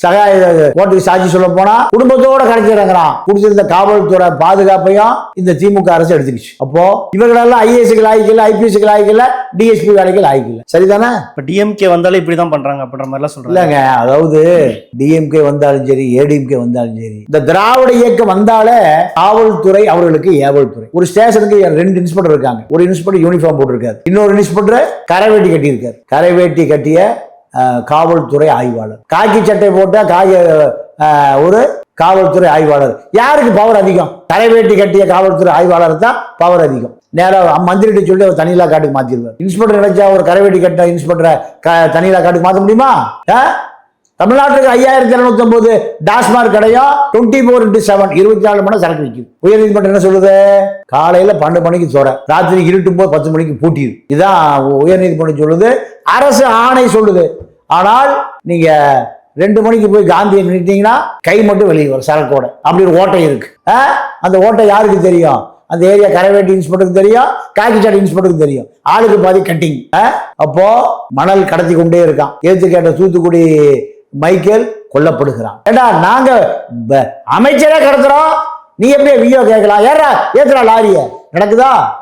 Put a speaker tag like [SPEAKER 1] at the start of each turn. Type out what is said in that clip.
[SPEAKER 1] சகாய கோர்ட்டுக்கு சாட்சி சொல்ல போனா குடும்பத்தோட கிடைச்சிருக்கிறான். குடிச்சிருந்த காவல்துறை பாதுகாப்பையும் இந்த திமுக அரசு எடுத்துக்கிச்சு. அப்போ இவர்களெல்லாம் ஐஏஎஸ்க்கு லாய்க்கல, ஐபிஎஸ்க்கு லாய்க்கல, டிஎஸ்பி வேலைக்கு லாய்க்கல. சரிதானே?
[SPEAKER 2] இப்ப டிஎம்கே வந்தாலும் இப்படிதான் பண்றாங்க அப்படின்ற மாதிரி எல்லாம் சொல்றாங்க.
[SPEAKER 1] இல்லங்க, அதாவது டிஎம்கே வந்தாலும் சரி, ஏடிஎம்கே வந்தாலும் சரி, இந்த திராவிட இயக்கம் வந்தாலே காவல்துறை அவர்களுக்கு ஏவல்துறை. ஒரு ஸ்டேஷனுக்கு 2 இன்ஸ்பெக்டர் இருக்காங்க. ஒரு இன்ஸ்பெக்டர் யூனிஃபார்ம் போட்டிருக்காரு, இன்னொரு இன்ஸ்பெக்டர் கரைவேட்டி கட்டியிருக்காரு. கரைவேட்டி கட்டிய காவல்துறை ஆய்வாளர், காக்கி சட்டை போட்ட ஒரு காவல்துறை ஆய்வாளர். யாருக்கு பவர் அதிகம்? கரைவேட்டி கட்டிய காவல்துறை ஆய்வாளர் தான் பவர் அதிகம். நேராக மந்திரிட்டு சொல்லி அவர் தனியிலா காட்டுக்கு மாத்திருவார். இன்ஸ்பெக்டர் நினைச்சா ஒரு கரைவேட்டி கட்ட இன்ஸ்பெக்டரை தனியிலா காட்டுக்கு மாற்ற முடியுமா? தமிழ்நாட்டுக்கு 5209 டாஸ்மாக் கடையும் 24/7 24 மணி சரக்கு விற்கும். உயர்நீதிமன்றம் என்ன சொல்லுது? காலையில 12 மணிக்கு தோற, ராத்திரி இருட்டும் போது 10 மணிக்கு பூட்டிடு. இதுதான் உயர்நீதிமன்றம் சொல்லுது, அரசு ஆணை சொல்லுது. ஆனால் நீங்க 2 மணிக்கு போய் காந்தியை நின்றுட்டீங்கன்னா கை மட்டும் வெளியே வரும் சரக்கோட. அப்படி ஒரு ஓட்டை இருக்கு. அந்த ஓட்டை யாருக்கு தெரியும்? அந்த ஏரியா கரைவேட்டி இன்ஸ்பெக்டருக்கு தெரியும், காக்கிச்சாடி இன்ஸ்பெக்டருக்கு தெரியும். ஆளுக்கு பாதி கட்டிங். அப்போ மணல் கடத்தி கொண்டே இருக்கான். ஏத்து கேட்ட தூத்துக்குடி மைக்கேல் கொல்லப்படுகிறான். ஏண்டா நாங்க அமைச்சரே கடத்துறோம், நீ எப்படி வியோ கேட்கலாம்? ஏறா ஏத்துறா லாரிய நடக்குதா?